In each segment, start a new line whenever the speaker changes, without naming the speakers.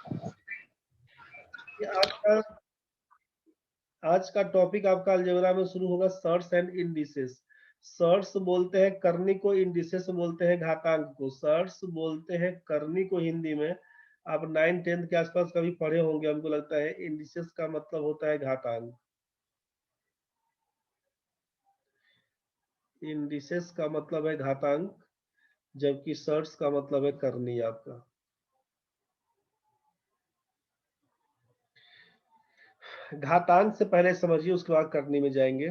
ये आज का टॉपिक आपका अलजेब्रा में शुरू होगा, सर्ट्स एंड इंडिसेस। सर्ट्स बोलते हैं करनी को, इंडिसेस बोलते हैं घातांक को। सर्ट्स बोलते हैं करनी को हिंदी में, आप 9-10 के आसपास कभी पढ़े होंगे हमको लगता है। इंडिसेस का मतलब होता है घातांक। इंडिसेस का मतलब है घातांक, जबकि सर्ट्स का मतलब है करनी आपका। घातांक से पहले समझिए, उसके बाद करनी में जाएंगे।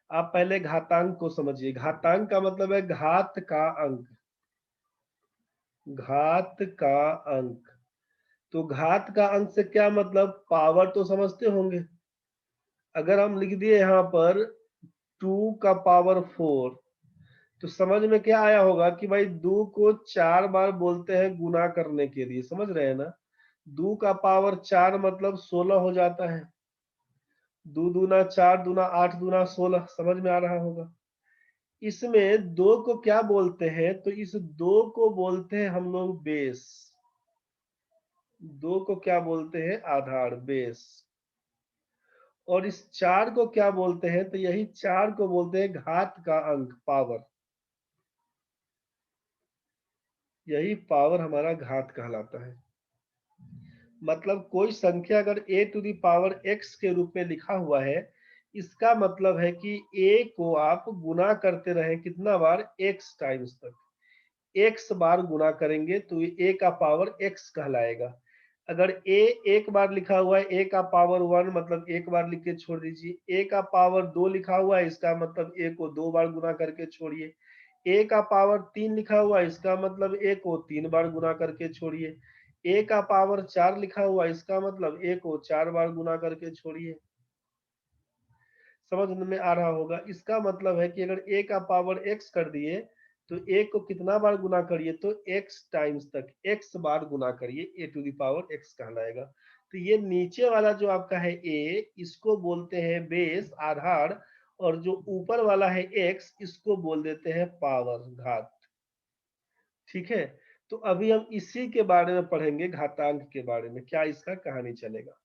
आप पहले घातांक को समझिए। घातांक का मतलब है घात का अंक। घात का अंक। तो घात का अंक से क्या मतलब, पावर तो समझते होंगे। अगर हम लिख दिए यहाँ पर 2 का पावर 4, तो समझ में क्या आया होगा कि भाई 2 को 4 बार बोलते हैं गुना करने के लिए, समझ रहे हैं ना। 2 का पावर 4 मतलब 16 हो जाता है। 2 दूना 4, दूना 8, दूना 16, समझ में आ रहा होगा। इसमें 2 को क्या बोलते हैं, तो इस 2 को बोलते हैं हम लोग बेस। 2 को क्या बोलते हैं, आधार, बेस। और इस 4 को क्या बोलते हैं, तो यही 4 को बोलते हैं घात का अंक, पावर। यही पावर हमारा घात कहलाता है। मतलब कोई संख्या अगर a to the power x के रूप में लिखा हुआ है, इसका मतलब है कि a को आप गुना करते रहें कितना बार, x टाइम्स तक। x बार गुना करेंगे तो ये a का पावर x कहलाएगा। अगर a एक बार लिखा हुआ है, a का पावर 1 मतलब एक बार लिख के छोड़ दीजिए। a का पावर 2 लिखा हुआ है, इसका मतलब a को 2 बार गुना करके छोड़िए। a का पावर 3 लिखा हुआ है, इसका मतलब a को 3 बार गुना करके छोड़िए। a का पावर 4 लिखा हुआ है, इसका मतलब a को 4 बार गुना करके छोड़िए। समझ में आ रहा होगा। इसका मतलब है कि अगर a का पावर x कर दिए, तो a को कितना बार गुना करिए, तो x टाइम्स तक, x बार गुना करिए, a to the power x कहलाएगा। तो ये नीचे वाला जो आपका है a, इसको बोलते हैं बेस, आधार। और जो ऊपर वाला है x, इसको बोल देते हैं पावर, घात। ठीक है। तो अभी हम इसी के बारे में पढ़ेंगे, घातांक के बारे में, क्या इसका कहानी चलेगा।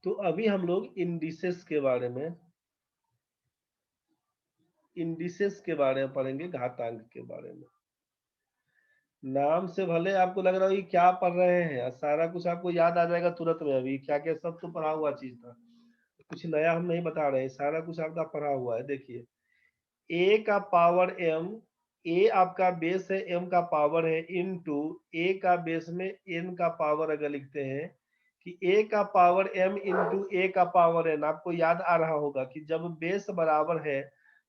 तो अभी हम लोग इंडिसेस के बारे में, इंडिसेस के बारे में पढ़ेंगे, घातांक के बारे में। नाम से भले आपको लग रहा हो कि क्या पढ़ रहे हैं, सारा कुछ आपको याद आ जाएगा तुरंत में। अभी क्या क्या सब तो पढ़ा हुआ चीज था, कुछ नया हम नहीं बता रहे हैं, सारा कुछ आपका पढ़ा हुआ है। देखिए, a का पावर m, a आपका बेस है, m का पावर है, इनटू a का बेस में n का पावर। अगर लिखते हैं कि a का पावर m इंटू a का पावर n, आपको याद आ रहा होगा कि जब बेस बराबर है,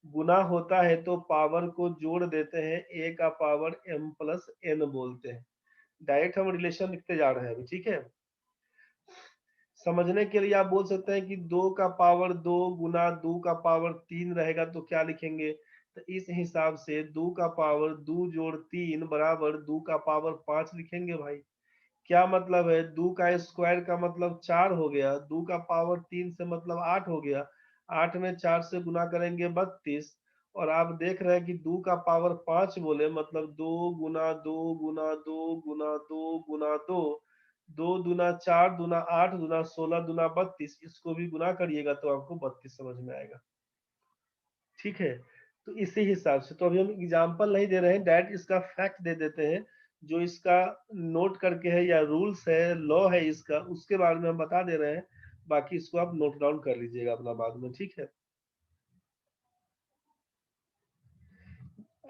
गुना होता है, तो पावर को जोड़ देते हैं, a का पावर m प्लस n बोलते हैं। डायरेक्ट हम रिलेशन लिखते जा रहे हैं अभी, ठीक है। समझने के लिए आप बोल सकते हैं कि 2 का पावर 2 गुना 2 का पावर 3 रहेगा, तो क्या लिखेंगे, तो इस हिसाब से 2 का पावर 2 जोड़ 3 बराबर 2 का पावर 5 लिखेंगे भाई। क्या मतलब है, 2 का स्क्वायर का मतलब 4 हो गया, 2 का पावर 3 से मतलब 8 हो गया। 8 में 4 से गुना करेंगे 32। और आप देख रहे हैं कि 2 का पावर 5 बोले, मतलब 2 गुना 2 गुना 2 गुना 2 गुना 2, 2 दूना 4, दूना 8, दूना 16, दूना 32। इसको भी गुना करिएगा तो आपको 32 समझ में आएगा। ठीक है। तो इसी हिसाब से, तो अभी हम एग्जाम्पल नहीं दे रहे हैं, डायरेक्ट इसका फैक्ट दे देते हैं। जो इसका नोट करके है, या रूल्स है, लॉ है इसका, उसके बारे में हम बता दे रहे हैं। बाकी इसको आप नोट डाउन कर लीजिएगा अपना बाद में, ठीक है।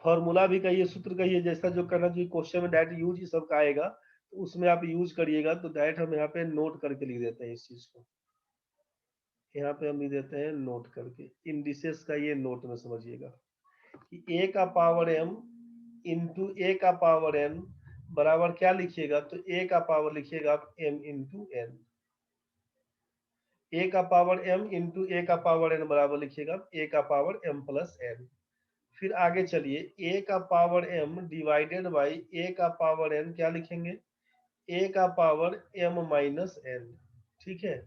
फॉर्मूला भी कहिए, सूत्र कहिए, जैसा जो करना चाहिए क्वेश्चन में डायरेक्ट यूज ही सबका आएगा, तो उसमें आप यूज करिएगा। तो डायरेक्ट हम यहाँ पे नोट करके लिख देते हैं इस चीज को। यहाँ पे हम लिख देते हैं नोट करके, इंडिसेस का ये नोट में समझिएगा कि a का पावर m इंटू a का पावर n बराबर क्या लिखिएगा, तो a का पावर लिखिएगा आप m इंटू n। a का पावर m इंटू a का पावर n बराबर लिखिएगा a का पावर m प्लस n। फिर आगे चलिए, a का power m divided by a का पावर n, क्या लिखेंगे, a का पावर m माइनस n। ठीक है।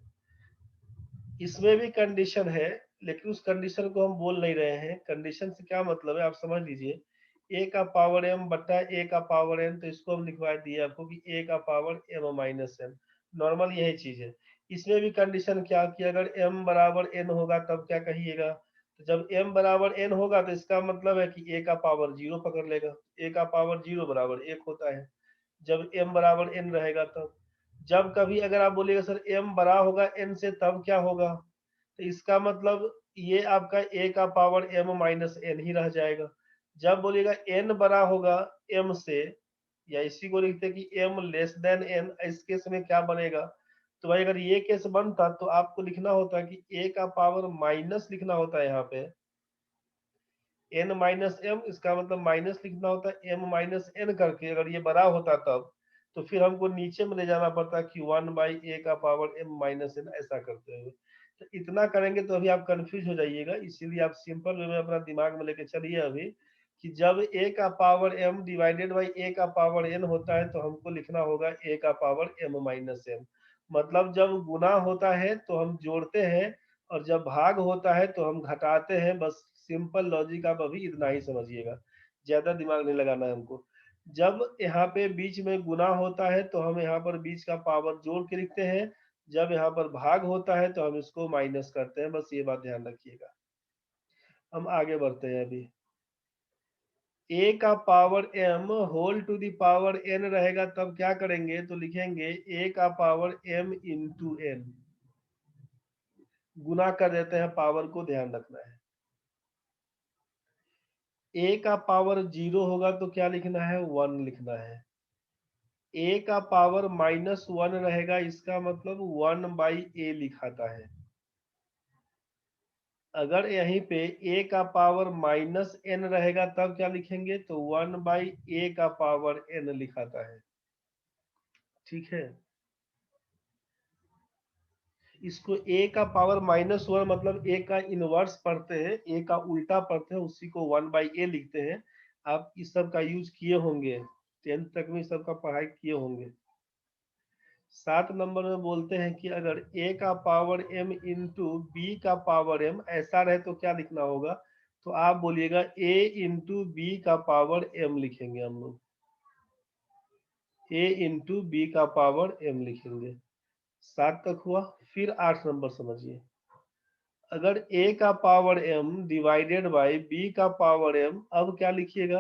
इसमें भी कंडीशन है, लेकिन उस कंडीशन को हम बोल नहीं रहे हैं। कंडीशन से क्या मतलब है, आप समझ लीजिए। ए का पावर m बटा ए का पावर n, तो इसको हम लिखवा दिए आपको कि ए का power m minus n। Normal यही चीज है। इसमें भी कंडीशन क्या कि अगर m बराबर n होगा तब क्या कहिएगा, तो जब m बराबर n होगा तो इसका मतलब है कि a का पावर 0 पकड़ लेगा। a का पावर 0 बराबर 1 होता है जब m बराबर n रहेगा तब। जब कभी अगर आप बोलिएगा सर m बड़ा होगा n से तब क्या होगा, तो इसका मतलब ये आपका a का पावर m माइनस n ही रह जाएगा। जब बोलिएगा n बड़ा होगा m से, या इसी को लिखते कि m लेस देन n, इस केस में क्या बनेगा, तो भाई अगर ये केस बनता तो आपको लिखना होता कि a का पावर माइनस लिखना होता है यहाँ पे n माइनस m, इसका मतलब माइनस लिखना होता है m माइनस n करके। अगर ये बड़ा होता तब तो फिर हमको नीचे में ले जाना पड़ता कि 1/a का पावर m माइनस n ऐसा करते हुए। तो इतना करेंगे तो अभी आप कंफ्यूज हो जाइएगा, इसीलिए आप सिंपल वे में अपना दिमाग में लेके चलिए अभी कि जब a का power m divided by a का पावर n होता है तो हमको लिखना होगा a का पावर m माइनस n। मतलब जब गुना होता है तो हम जोड़ते हैं, और जब भाग होता है तो हम घटाते हैं। बस सिंपल लॉजिक आप अभी इतना ही समझिएगा, ज्यादा दिमाग नहीं लगाना है हमको। जब यहाँ पे बीच में गुना होता है तो हम यहाँ पर बीच का पावर जोड़ के लिखते हैं, जब यहाँ पर भाग होता है तो हम इसको माइनस करते हैं। बस ये बात ध्यान रखिएगा। हम आगे बढ़ते हैं अभी। a का power m whole to the power n रहेगा तब क्या करेंगे, तो लिखेंगे a का पावर m इंटू n, गुना कर देते हैं, पावर को ध्यान रखना है। a का पावर 0 होगा तो क्या लिखना है, 1 लिखना है। a का पावर माइनस 1 रहेगा, इसका मतलब 1/a लिखाता है। अगर यहीं पे a का पावर माइनस n रहेगा तब क्या लिखेंगे, तो 1/a का पावर n लिखाता है। ठीक है, इसको a का पावर -1 मतलब a का इनवर्स पढ़ते हैं, a का उल्टा पढ़ते हैं, उसी को 1/a लिखते हैं। आप इस सब का यूज किए होंगे, 10th तक में सबका पढ़ाई किए होंगे। 7 नंबर में बोलते हैं कि अगर a का पावर m इंटू बी का पावर m ऐसा रहे तो क्या लिखना होगा, तो आप बोलिएगा a इंटू बी का पावर m लिखेंगे हम लोग। a इंटू बी का पावर m लिखेंगे। 7 तक हुआ। फिर 8 नंबर समझिए। अगर a का power m divided by b का पावर m, अब क्या लिखिएगा,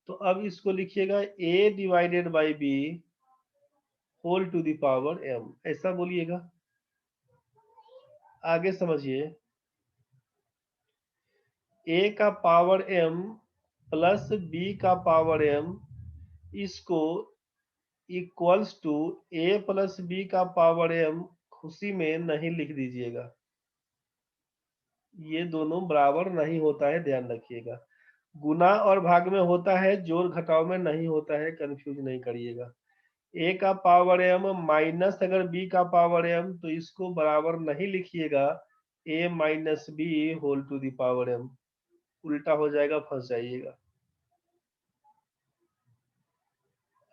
तो अब इसको लिखिएगा a divided by b whole to the power m, ऐसा बोलिएगा। आगे समझिए। a का पावर m प्लस b का पावर m, इसको equals to a plus b का पावर m खुशी में नहीं लिख दीजिएगा, ये दोनों बराबर नहीं होता है, ध्यान रखिएगा। गुना और भाग में होता है, जोड़ घटाव में नहीं होता है, कंफ्यूज नहीं करिएगा। a का पावर m माइनस अगर b का पावर m, तो इसको बराबर नहीं लिखिएगा a minus B whole to the power m, उल्टा हो जाएगा, फंस जाइएगा।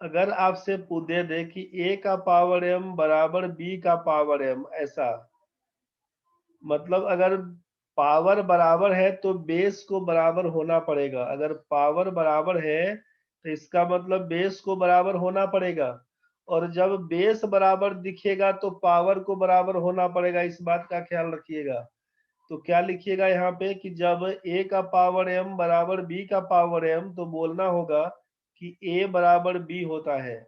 अगर आपसे दे दे कि a का पावर m बराबर b का पावर m, ऐसा मतलब अगर पावर बराबर है तो बेस को बराबर होना पड़ेगा। अगर पावर बराबर है तो इसका मतलब बेस को बराबर होना पड़ेगा, और जब बेस बराबर दिखेगा तो पावर को बराबर होना पड़ेगा, इस बात का ख्याल रखिएगा। तो क्या लिखिएगा यहाँ पे कि जब a का पावर m बराबर b का पावर m, तो बोलना होगा कि a बराबर b होता है।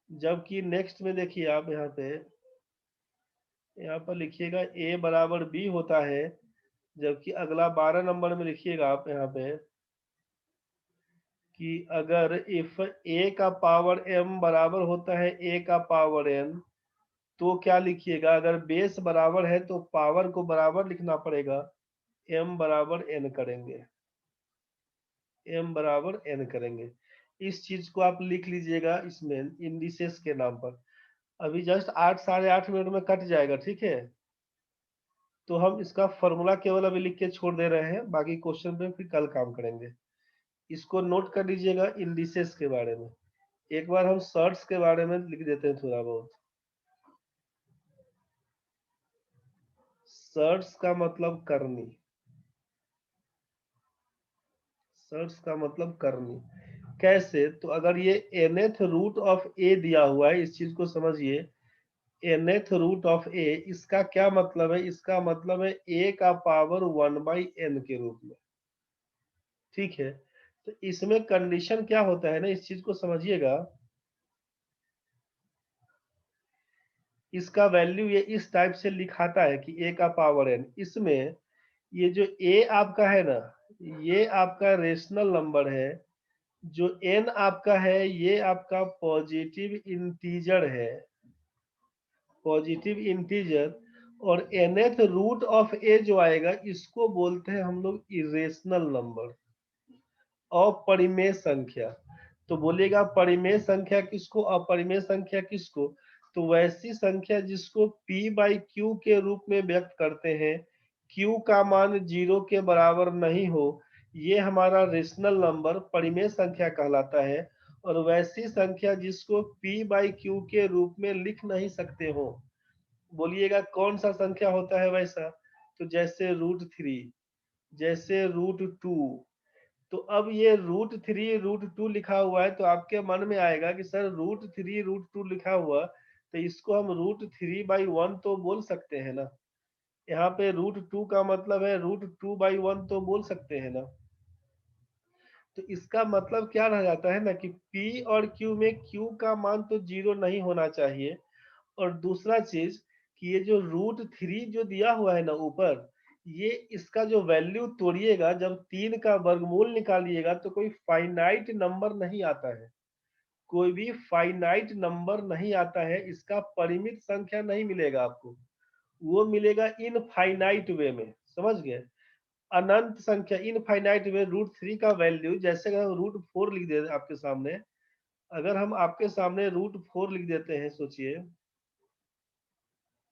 जबकि नेक्स्ट में देखिए आप यहाँ पर लिखिएगा a बराबर b होता है, जबकि अगला 12 नंबर में लिखिएगा आप यहाँ पे कि अगर इफ a का पावर m बराबर होता है a का पावर n, तो क्या लिखिएगा, अगर बेस बराबर है तो पावर को बराबर लिखना पड़ेगा, m बराबर n करेंगे, m बराबर n करेंगे। इस चीज को आप लिख लीजिएगा इसमें इंडिसेस के नाम पर। अभी जस्ट 8 साढ़े 8 मिनट में कट जाएगा, ठीक है। तो हम इसका फॉर्मूला केवल अभी लिख के छोड़ दे रहे हैं, बाकी क्वेश्चन पे फिर कल काम करेंगे। इसको नोट कर लीजिएगा इंडिसेस के बारे में। एक बार हम सर्ट्स के बारे में लिख देते हैं थोड़ा बहुत। सर्ट्स का मतलब करनी, सर्च का मतलब करनी। कैसे? तो अगर ये nth रूट ऑफ ए दिया हुआ है, इस चीज को समझिए। nth रूट ऑफ ए, इसका क्या मतलब है? इसका मतलब है a का पावर 1/n के रूप में। ठीक है, तो इसमें कंडीशन क्या होता है ना, इस चीज को समझिएगा। इसका वैल्यू ये इस टाइप से लिखाता है कि a का पावर n। इसमें ये जो a आपका है ना, ये आपका रेशनल नंबर है। जो n आपका है, ये आपका पॉजिटिव इंटीजर है, पॉजिटिव इंटीजर। और nth रूट ऑफ a जो आएगा, इसको बोलते हैं हम लोग इरेशनल नंबर, अपरिमेय संख्या। तो बोलिएगा परिमेय संख्या किसको, अपरिमेय संख्या किसको? तो वैसी संख्या जिसको p बाई क्यू के रूप में व्यक्त करते हैं, q का मान 0 के बराबर नहीं हो, ये हमारा रेशनल नंबर परिमेय संख्या कहलाता है। और वैसी संख्या जिसको p बाई क्यू के रूप में लिख नहीं सकते हो, बोलिएगा कौन सा संख्या होता है वैसा? तो जैसे √3, जैसे √2। तो अब ये √3 √2 लिखा हुआ है, तो आपके मन में आएगा कि सर √3 √2 लिखा हुआ, तो इसको हम √3/1 तो बोल सकते हैं ना। यहाँ पे √2 का मतलब है √2/1 तो बोल सकते हैं ना। तो इसका मतलब क्या रह जाता है ना कि p और q में q का मान तो 0 नहीं होना चाहिए। और दूसरा चीज कि ये जो √3 जो दिया हुआ है ना ऊपर, ये इसका जो वैल्यू तोड़िएगा, जब 3 का वर्गमूल निकालिएगा तो कोई फाइनाइट नंबर नहीं आता है, कोई भी फाइनाइट नंबर नहीं आता है, इसका परिमित संख्या नहीं मिलेगा आपको। वो मिलेगा इनफाइनाइट वे में, समझ गए? अनंत संख्या, इनफाइनाइट वे। √3 का वैल्यू, जैसे अगर हम √4 लिख दे आपके सामने, अगर हम आपके सामने √4 लिख देते हैं, सोचिए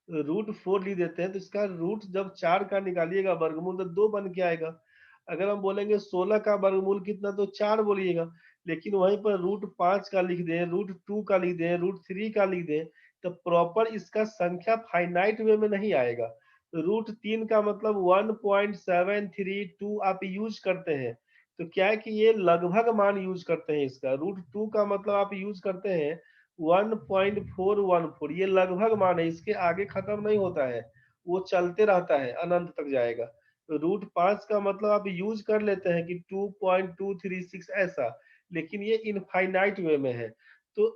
√4 लिख देते हैं, तो इसका रूट जब 4 का निकालिएगा वर्गमूल, तो 2 बन के आएगा। अगर हम बोलेंगे 16 का वर्गमूल कितना, तो 4 बोलिएगा। लेकिन वहीं पर √5 का लिख दें, √2 का लिख दें, √3 का लिख दें, तो प्रॉपर इसका संख्या फाइनाइट वे में नहीं आएगा। √3 का मतलब 1.732 आप यूज करते हैं, तो क्या है कि ये लगभग मान यूज करते हैं इसका। √2 का मतलब आप यूज करते हैं 1.414, ये लगभग मान है, इसके आगे खत्म नहीं होता है, वो चलते रहता है, अनंत तक जाएगा। √5 का मतलब आप यूज कर लेते हैं कि 2.236 ऐसा, लेकिन ये इनफाइनाइट वे में है। तो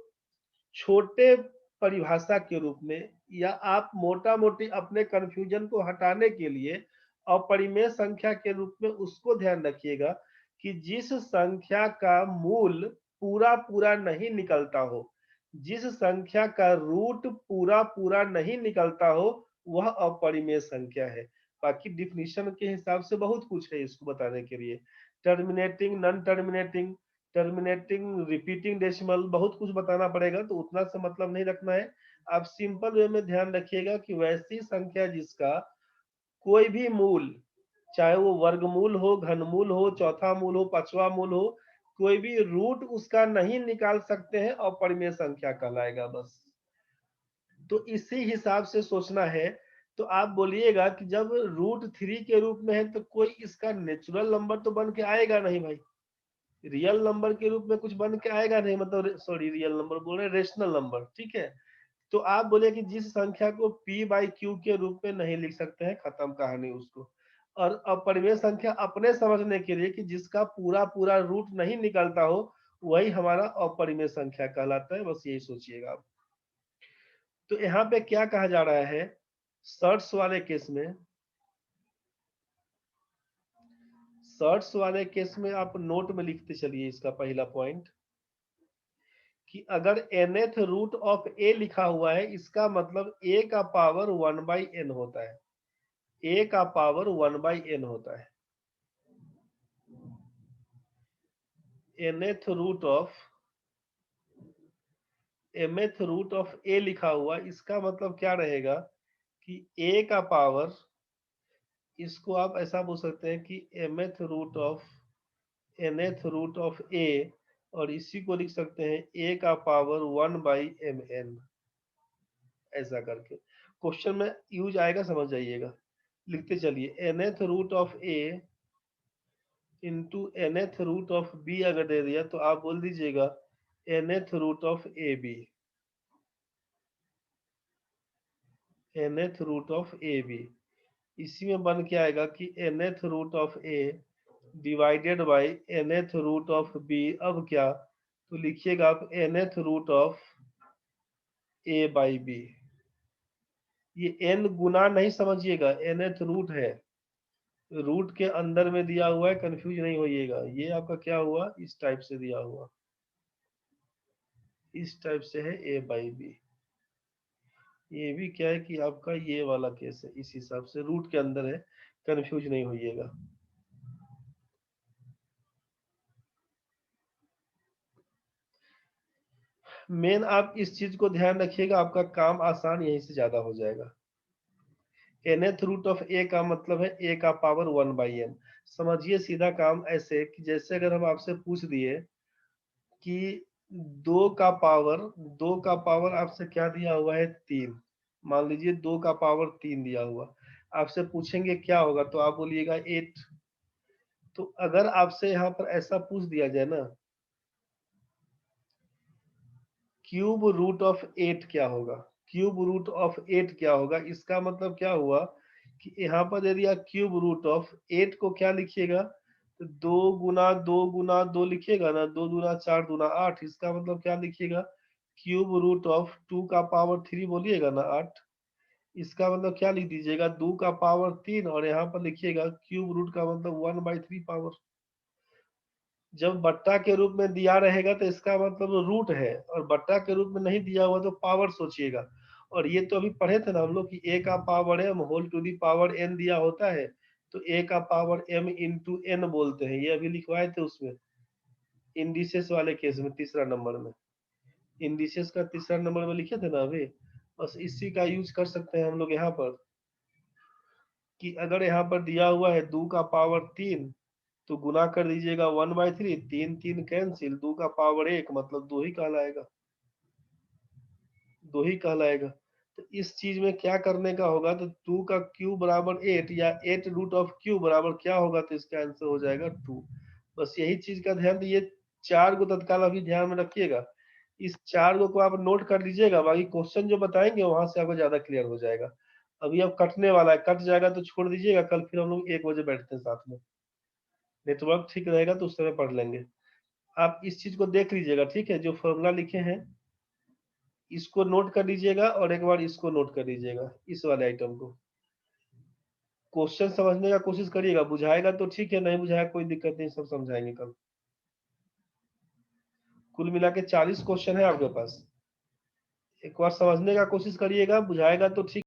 छोटे परिभाषा के रूप में, या आप मोटा मोटी अपने कंफ्यूजन को हटाने के लिए अपरिमेय संख्या के रूप में उसको ध्यान रखिएगा कि जिस संख्या का मूल पूरा पूरा नहीं निकलता हो, जिस संख्या का रूट पूरा पूरा नहीं निकलता हो, वह अपरिमेय संख्या है। बाकी डिफिनीशन के हिसाब से बहुत कुछ है इसको बताने के लिए। Terminating, non terminating, terminating, repeating decimal, बहुत कुछ बताना पड़ेगा, तो उतना से मतलब नहीं रखना है। आप सिंपल वे में ध्यान रखिएगा कि वैसी संख्या जिसका कोई भी मूल, चाहे वो वर्गमूल हो, घनमूल हो, चौथा मूल हो, पांचवा मूल हो, कोई भी रूट उसका नहीं निकाल सकते हैं, अपरिमेय संख्या कहलाएगा बस। तो इसी हिसाब से सोचना है। तो आप बोलिएगा कि जब √3 के रूप में है, तो कोई इसका नेचुरल नंबर तो बन के आएगा नहीं भाई, रियल नंबर के रूप में कुछ बन के आएगा नहीं, मतलब सॉरी रियल नंबर बोल रहे, रेशनल नंबर, ठीक है। तो आप बोले कि जिस संख्या को p बाई क्यू के रूप में नहीं लिख सकते हैं, खत्म कहानी उसको। और अपरिमेय संख्या अपने समझने के लिए कि जिसका पूरा पूरा रूट नहीं निकलता हो, वही हमारा अपरिमेय संख्या कहलाता है, बस यही सोचिएगा आप। तो यहाँ पे क्या कहा जा रहा है, सर्ट्स वाले केस में, सर्ट्स वाले केस में आप नोट में लिखते चलिए इसका पहला पॉइंट, कि अगर nth रूट ऑफ a लिखा हुआ है, इसका मतलब a का पावर 1/n होता है, a का पावर 1/n होता है। nth root of, mth root of a लिखा हुआ, इसका मतलब क्या रहेगा कि a का पावर, इसको आप ऐसा बोल सकते हैं कि mth root of nth root of a, और इसी को लिख सकते हैं a का पावर 1/mn, ऐसा करके क्वेश्चन में यूज आएगा, समझ जाइएगा। लिखते चलिए nth root of a into nth root of B अगर दे दिया तो आप बोल दीजिएगा nth root of A B, nth root of A B. इसी में बन के आएगा कि nth root of A divided by nth root of B. अब क्या, तो लिखिएगा आप nth root of A by B. ये n गुना नहीं समझिएगा, nth रूट है, रूट के अंदर में दिया हुआ है, कंफ्यूज नहीं होइएगा। ये आपका क्या हुआ, इस टाइप से दिया हुआ, इस टाइप से है a बाई बी। ये भी क्या है कि आपका ये वाला केस है, इस हिसाब से रूट के अंदर है, कंफ्यूज नहीं होइएगा। मेन आप इस चीज को ध्यान रखिएगा, आपका काम आसान यहीं से ज्यादा हो जाएगा। nth रूट ऑफ ए का मतलब है a का पावर 1/n। समझिए सीधा काम ऐसे कि जैसे अगर हम आपसे पूछ दिए कि दो का पावर आपसे क्या दिया हुआ है, 3। मान लीजिए 2 का पावर 3 दिया हुआ, आपसे पूछेंगे क्या होगा तो आप बोलिएगा 8। तो अगर आपसे यहाँ पर ऐसा पूछ दिया जाए ना, क्यूब रूट ऑफ 8 क्या होगा, क्यूब रूट ऑफ 8 क्या होगा, इसका मतलब क्या हुआ कि यहाँ पर यदि आप क्यूब रूट ऑफ 8 को क्या लिखिएगा, तो 2 गुना 2 लिखिएगा ना, 2 दूना 4 दूना 8। इसका मतलब क्या लिखिएगा, क्यूब रूट ऑफ 2 का पावर 3 बोलिएगा ना 8। इसका मतलब क्या लिख दीजिएगा, 2 का पावर 3, और यहाँ पर लिखिएगा क्यूब रूट का मतलब 1/3 पावर। जब बट्टा के रूप में दिया रहेगा तो इसका मतलब रूट है, और बट्टा के रूप में नहीं दिया हुआ तो पावर सोचिएगा। और ये तो अभी पढ़े थे ना हम लोग कि a का power m whole to the power n दिया होता है, तो a का पावर m इंटू n बोलते हैं। ये अभी लिखवाए थे उसमें इंडिसेस वाले केस में, तीसरा नंबर में, इंडिसेस का तीसरा नंबर में लिखे थे ना अभी। बस इसी का यूज कर सकते हैं हम लोग यहाँ पर, कि अगर यहाँ पर दिया हुआ है 2 का पावर 3, तो गुना कर दीजिएगा 1/3, 3 3 कैंसिल, 2 का पावर 1 मतलब 2 ही कहलाएगा, 2 ही कहलाएगा। तो इस चीज में क्या करने का होगा, तो 2 का क्यूब बराबर 8, या 8 रूट ऑफ क्यूब बराबर क्या होगा, तो इसका आंसर हो जाएगा 2। बस यही चीज का ध्यान दिए, 4 को तत्काल अभी ध्यान में रखिएगा। इस 4 को आप नोट कर लीजिएगा, बाकी क्वेश्चन जो बताएंगे वहां से आपको ज्यादा क्लियर हो जाएगा। अभी अब कटने वाला है, कट जाएगा तो छोड़ दीजिएगा, कल फिर हम लोग 1 बजे बैठते हैं साथ में, नेटवर्क ठीक रहेगा तो उस समय पढ़ लेंगे। आप इस चीज को देख लीजिएगा, ठीक है, जो फॉर्मूला लिखे हैं इसको नोट कर लीजिएगा, और एक बार इसको नोट कर लीजिएगा, इस वाले आइटम को। क्वेश्चन समझने का कोशिश करिएगा, बुझाएगा तो ठीक है, नहीं बुझाएगा कोई दिक्कत नहीं, सब समझाएंगे कल। कुल मिला के 40 क्वेश्चन है आपके पास, एक बार समझने का कोशिश करिएगा, बुझाएगा तो ठीक।